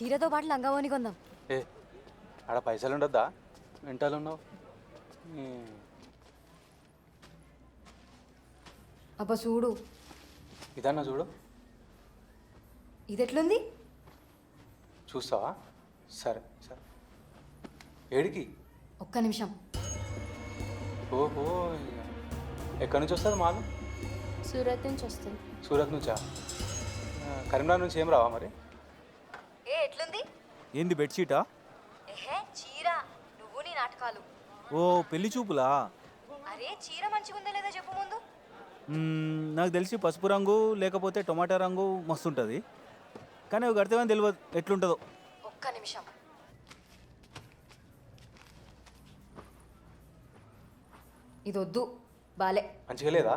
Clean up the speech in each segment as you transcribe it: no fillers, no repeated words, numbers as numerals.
చీరతో పాటు లంగావోని కొందాం. ఏ ఆడ పైసలు ఉండొద్దా? వెంటలు ఉన్నావు. అబ్బా చూడు, ఇదన్నా చూడు. ఇది ఎట్లుంది? చూస్తావా? సరే సరే. ఏడికి? ఒక్క నిమిషం. ఓహో, ఎక్కడి నుంచి వస్తుంది మాలు? సూరత్ నుంచి వస్తుంది. సూరత్ నుంచా? కరీంనగర్ నుంచి ఏం రావా మరి? ఏ ఎట్లుంది? ఏంది బెడ్షీటా? ఏహే చీర. నువ్వు నీ నాటకాలు. ఓ పెళ్లి చూపులా? అరే చీర మంచిగుందా లేదా చెప్పు ముందు. నాకు తెలిసి పసుపు రంగు లేకపోతే టొమాటో రంగు మస్తుంటుంది, కానీ అవి కడితే తెలియదు ఎట్లుంటుందో. ఒక్క నిమిషం. ఇది వద్దు, బాలే. మంచిగా లేదా?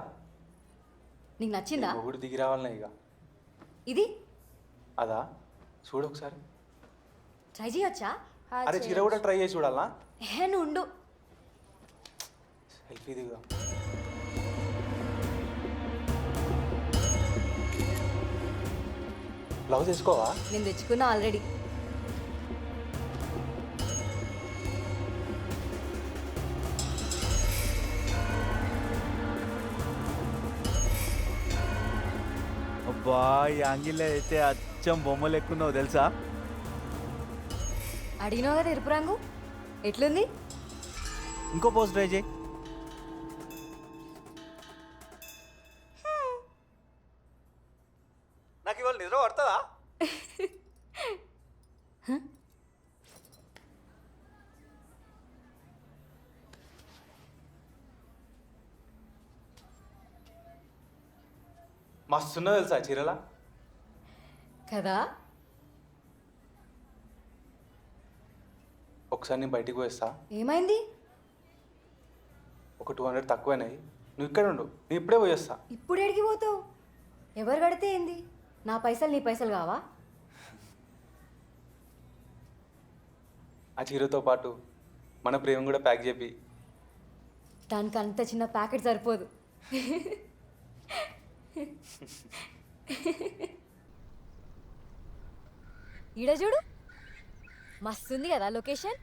నీకు నచ్చిందా? మొగుడు దిగి రావాలనే ఇక. ఇది అదా? చూడు ఒకసారి. ట్రై చేయొచ్చా? అరే చీర కూడా ట్రై చేసి చూడాలా? ఏ నువ్వు ఉండు. సెల్ఫీ దిగుదాం. బ్లౌజ్ వేసుకోవా? నేను తెచ్చుకున్నా ఆల్రెడీ. అబ్బా ఈ యాంగిల్లో అయితే అచ్చం బొమ్మలు ఎక్కున్నావు తెలుసా? అడిగినావు కదా ఎరుపు రంగు, ఎట్లుంది? ఇంకో పోజ్ ట్రై చేయి. నాకు ఇవాళ నిద్ర పడుతుందా? మస్తున్నా తెలుసా చీరలా? కదా. ఒకసారి నేను బయటికి పోయిస్తా. ఏమైంది? ఒక 200 తక్కువైనాయి, నువ్వు ఇక్కడ ఉండు, నేను ఇప్పుడే పోయేస్తా. ఇప్పుడు ఎడికి పోతావు? ఎవరు కడితే ఏంది? నా పైసలు నీ పైసలు కావా? ఆ చీరతో పాటు మన ప్రేమ కూడా ప్యాక్ చేపి. దానికి అంత చిన్న ప్యాకెట్ సరిపోదు. ఈడ చూడు, మస్తుంది కదా లొకేషన్.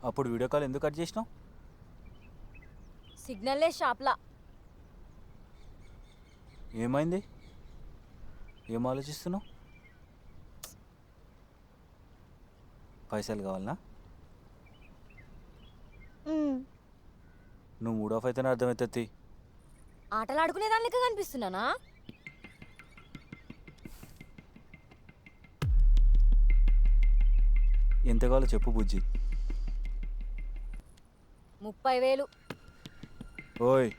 అప్పుడు వీడియో కాల్ ఎందుకు కట్ చేసినావు? సిగ్నల్లే షాప్లా. ఏమైంది? ఏం ఆలోచిస్తున్నావు? పైసలు కావాలనా? నువ్వు మూడ్ ఆఫ్ అయితేనే అర్థమవుతుంది. ఆటలు ఆడుకునే దాని లెక్క కనిపిస్తున్నానా? ఎంత కావాలో చెప్పు బుజ్జి. 30,000. ఓయ్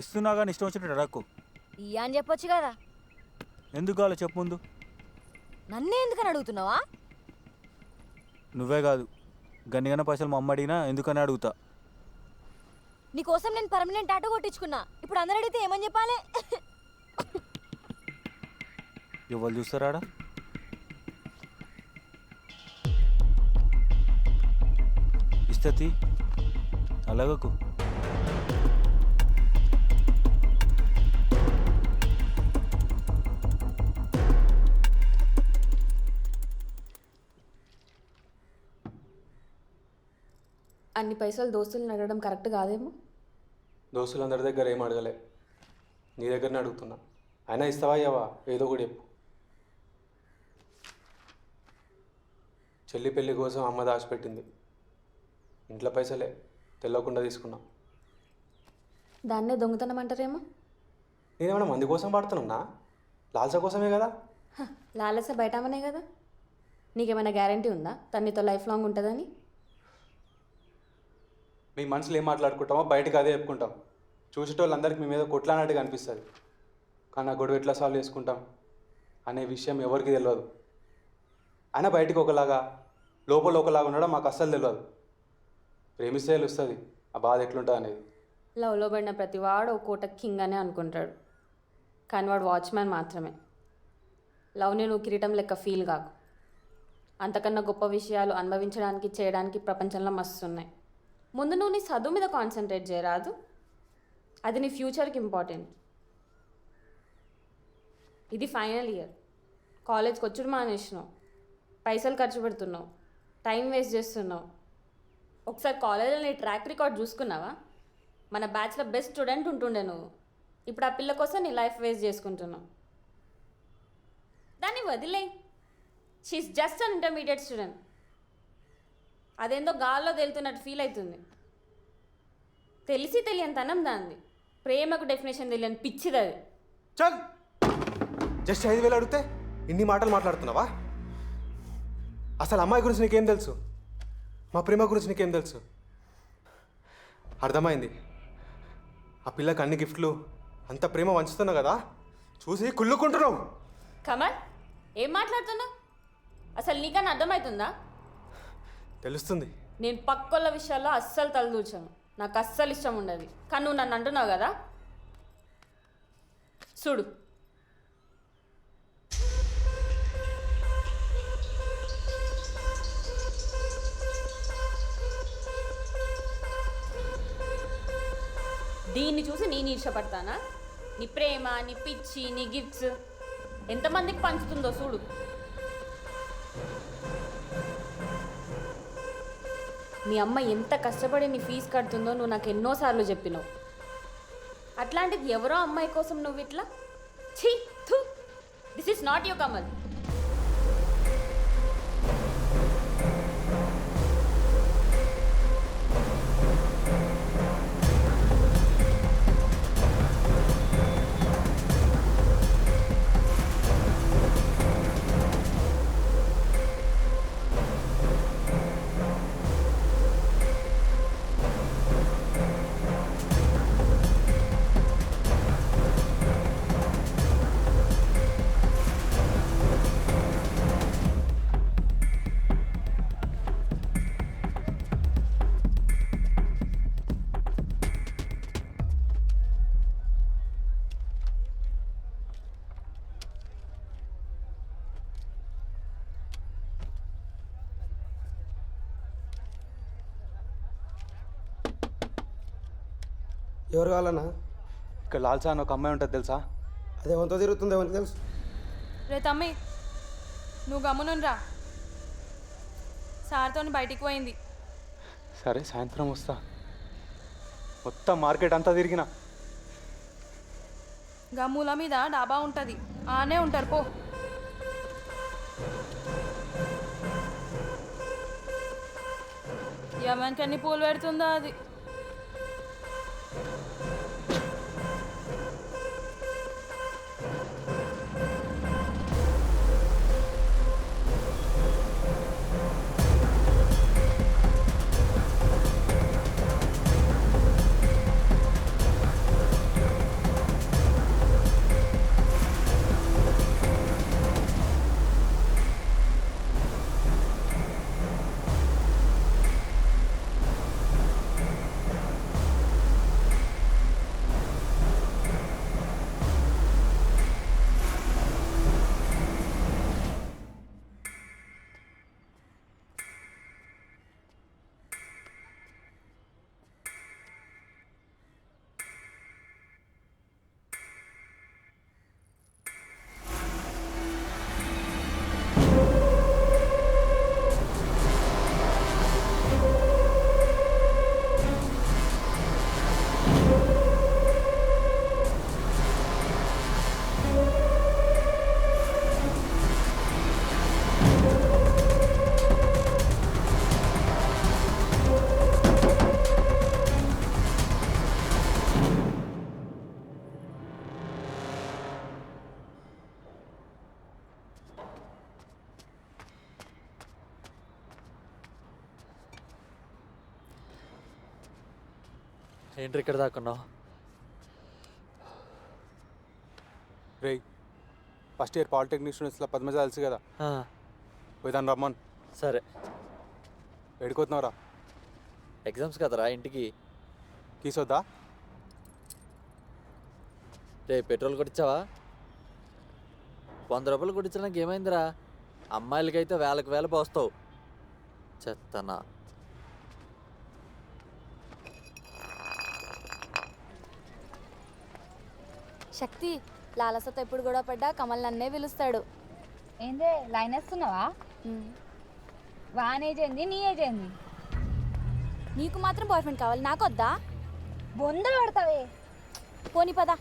ఇస్తున్నా కానీ ఇష్టం వచ్చినట్టు అడక్కు. ఇయ్య అని చెప్పొచ్చు కదా. ఎందుకు కావాలో చెప్పు ముందు. నన్నే ఎందుకని అడుగుతున్నావా? నువ్వే కాదు, గన్నిగానే పైసలు మా అమ్మ అడిగినా ఎందుకని అడుగుతా. నీకోసం నేను పర్మనెంట్ టాటూ కొట్టించుకున్నా. ఇప్పుడు అందరు అడిగితే ఏమని చెప్పాలి? ఎవరు చూస్తారాడా? ఇస్తతి అలాగకు. అన్ని పైసలు దోస్తులను అడగడం కరెక్ట్ కాదేమో. దోస్తులందరి దగ్గర ఏం అడగలే, నీ దగ్గరనే అడుగుతున్నా. అయినా ఇస్తావా అయ్యావా? ఏదో కూడా చెప్పు. చెల్లి పెళ్లి కోసం అమ్మ దాచిపెట్టింది. ఇంట్లో పైసలే తెల్లకుండా తీసుకున్నా. దాన్నే దొంగతనం అంటారేమో. నేనేమైనా మంది కోసం పాడుతున్నా? లాల్సా కోసమే కదా. లాలస బయటమనే కదా. నీకేమైనా గ్యారంటీ ఉందా తన్నితో లైఫ్ లాంగ్ ఉంటుందని? మీ మనసులో ఏం మాట్లాడుకుంటామో బయటకు అదే చెప్పుకుంటాం. చూసేటోళ్ళందరికీ మీ మీద కొట్లానట్టుగా అనిపిస్తుంది, కానీ ఆ గొడవ ఎట్లా సాల్వ్ చేసుకుంటాం అనే విషయం ఎవరికి తెలియదు. అయినా బయటికి ఒకలాగా లోపల ఒకలాగా ఉండడం మాకు అస్సలు తెలియదు. ప్రేమిస్తే తెలుస్తుంది ఆ బాధ ఎట్లుంటుంది అనేది. లవ్లో పడిన ప్రతి వాడు ఒక కోట కింగ్ అనే అనుకుంటాడు, కానీ వాడు వాచ్మ్యాన్ మాత్రమే. లవ్ని నువ్వు కిరీటం లెక్క ఫీల్ కాకు. అంతకన్నా గొప్ప విషయాలు అనుభవించడానికి చేయడానికి ప్రపంచంలో మస్తు ఉన్నాయి. ముందు నువ్వు నీ చదువు మీద కాన్సన్ట్రేట్ చేయరాదు, అది నీ ఫ్యూచర్కి ఇంపార్టెంట్. ఇది ఫైనల్ ఇయర్, కాలేజ్కి వచ్చుడు మానేసినావు, పైసలు ఖర్చు పెడుతున్నావు, టైం వేస్ట్ చేస్తున్నావు. ఒకసారి కాలేజ్లో నీ ట్రాక్ రికార్డ్ చూసుకున్నావా? మన బ్యాచ్లో బెస్ట్ స్టూడెంట్ ఉంటుండే నువ్వు. ఇప్పుడు ఆ పిల్ల కోసం నీ లైఫ్ వేస్ట్ చేసుకుంటున్నావు. దాన్ని వదిలే. She's just an intermediate student. అదేందో గాల్లో తేలుతున్నట్టు ఫీల్ అవుతుంది. తెలిసి తెలియని తనం దాంది. ప్రేమకు డెఫినేషన్ తెలియని పిచ్చిది అది. చల్, జస్ట్ 5,000 అడిగితే ఇన్ని మాటలు మాట్లాడుతున్నావా? అసలు అమ్మాయి గురించి నీకేం తెలుసు? మా ప్రేమ గురించి నీకేం తెలుసు? అర్థమైంది. ఆ పిల్లకి అన్ని గిఫ్ట్లు, అంత ప్రేమ వంచుతున్నావు కదా, చూసి కుళ్ళుకుంటున్నావు. కమల్, ఏం మాట్లాడుతున్నావు? అసలు నీకన్నా అర్థమవుతుందా? తెలుస్తుంది. నేను పక్కోళ్ళ విషయాల్లో అస్సలు తలదూర్చాను. నాకు అస్సలు ఇష్టం ఉండదు. కానీ నువ్వు నన్ను అంటున్నావు కదా, చూడు. దీన్ని చూసి నేను ఈర్షపడతానా? నీ ప్రేమ, నీ పిచ్చి, నీ గిఫ్ట్స్ ఎంతమందికి పంచుతుందో చూడు. మీ అమ్మ ఎంత కష్టపడి నీ ఫీజు కడుతుందో నువ్వు నాకు ఎన్నోసార్లు చెప్పినావు. అట్లాంటిది ఎవరో అమ్మాయి కోసం నువ్వు ఇట్లా ఛీ థూ. This is not your Kamal. ఎవరు కావాలన్నా? ఇక్కడ లాల్సా అని ఒక అమ్మాయి ఉంటుంది తెలుసా? అదే వంతో తిరుగుతుంది, ఎవరికి తెలుసు? రే తమ్మి, నువ్వు గమ్మునుండ్రా. సార్తో బయటికి పోయింది. సరే, సాయంత్రం వస్తా. మొత్తం మార్కెట్ అంతా తిరిగిన. గమ్ముల మీద డాబా ఉంటుంది, ఆనే ఉంటారు పో. ఎవరికి అన్ని పూలు పెడుతుందో అది. ఏంటి ఇక్కడ దాక్కున్నావు? రేయ్, ఫస్ట్ ఇయర్ పాలిటెక్నిక్ స్టూడెంట్స్లో పద్మజ తెలుసు కదా, పోయిదాన్ని రమ్మన్. సరే, ఎడుకోతున్నావురా? ఎగ్జామ్స్ కదరా ఇంటికి. కీసొద్దా? రే, పెట్రోల్ కొట్టించావా? 100 రూపాయలు కొట్టించడానికి ఏమైందిరా? అమ్మాయిలకైతే వేలకు వేల పోస్తావు. చెత్తనా. శక్తి, లాలసతో ఎప్పుడు గొడవ పడ్డా కమల్ నన్నే పిలుస్తాడు. ఏందే లైన్ వేస్తున్నావా? వాన్ ఏజ్ ఏంది, నీ ఏజ్ ఏంది? నీకు మాత్రం బాయ్ ఫ్రెండ్ కావాలి, నాకు వద్దా? బొందలు పడతావే. పోనీ పదా.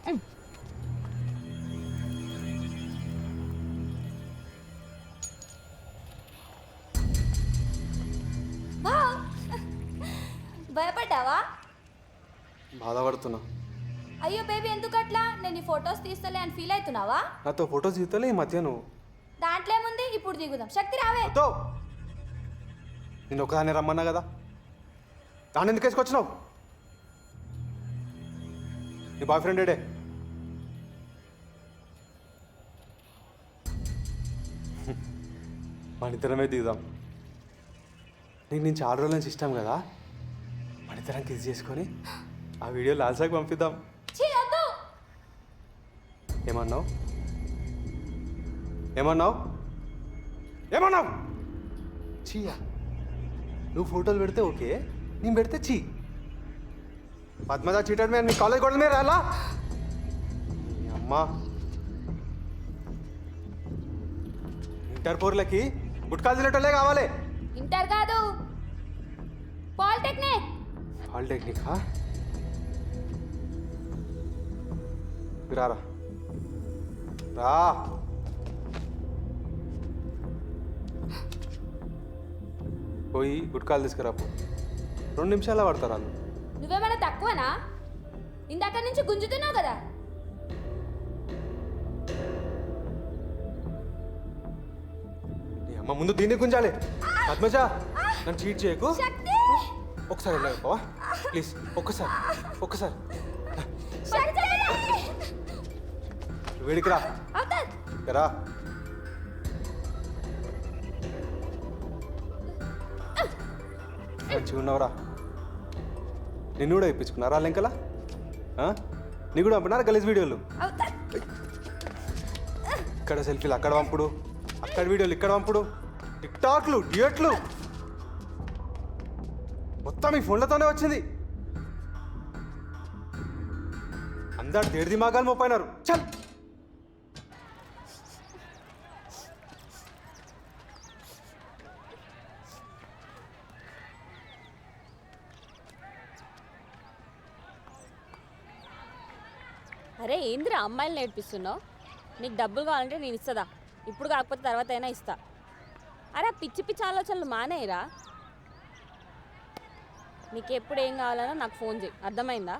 భయపడ్డావా? బాధపడుతున్నా. అయ్యో బేబీ ఎందుకు అట్లా? నేను ఈ ఫొటోస్ తీస్తలే అని ఫీల్ అవుతున్నావా? నాతో ఫొటోస్ తీస్తలే ఈ మధ్య నువ్వు. దాంట్లో ఏముంది, ఇప్పుడు దిగుదాం. శక్తి రావే. తో నేను ఒకదాన్ని రమ్మన్నా కదా, దాన్ని ఎందుకు వేసుకొచ్చినావు? నీ బాయ్ ఫ్రెండ్ ఏడే? మన ఇద్దరమే దిగుదాం. నీకు నేను చాలా రోజుల నుంచి ఇష్టం కదా, మన ఇద్దరం కిస్ చేసుకొని ఆ వీడియో లాల్సాకి పంపిద్దాం. ఛీ, వద్దు. ఏమన్నావు? ఏమన్నావు? ఏమన్నావు? చీయా? నువ్వు ఫోటోలు పెడితే ఓకే, నేను పెడితే చీ. పద్మజ చీటర్ మీద మీ కాలేజ్ గోడల మీద రాలా? అమ్మా, ఇంటర్ పోర్లకి గుట్కాలు తినేటోళ్ళే కావాలి. ఇంటర్ కాదు, పాలిటెక్నిక్. పాలిటెక్నికా? రారా రా. పోయి గుట్కాలు తీసుకురాపో. 2 నిమిషాల్లో పడతారు వాళ్ళు. నువ్వేమైనా తక్కువనా? ఇందాక నుంచి గుంజుతున్నావు కదా. నీ అమ్మ ముందు దీన్ని గుంజాలి. పద్మజ, నన్ను చీట్ చేయకు. శక్తి, ఒకసారి వెళ్ళావా ప్లీజ్? ఒక్కసారి ఒక్కసారి శక్తి. వేడికి రా. అవుతా. రా. మంచిగా ఉన్నావురా. నిన్ను కూడా ఇప్పించుకున్నారా లెంకలా? నీ కూడా పంపినారా గలీజ్ వీడియోలు? అవుతా. ఇక్కడ సెల్ఫీలు అక్కడ పంపుడు, అక్కడ వీడియోలు ఇక్కడ పంపుడు, టిక్టాక్లు, డ్యూయట్లు మొత్తం ఈ ఫోన్లతోనే వచ్చింది. అందరు దేడి దిమాగాలు మోపైనారు. చల్. అరే ఏందిరా అమ్మాయిలు నేర్పిస్తున్నావు? నీకు డబ్బులు కావాలంటే నేను ఇస్తుందా, ఇప్పుడు కాకపోతే తర్వాత అయినా ఇస్తా. అరే పిచ్చి పిచ్చి ఆలోచనలు మానేయరా. నీకు ఎప్పుడు ఏం కావాలన్నా నాకు ఫోన్ చేయి, అర్థమైందా?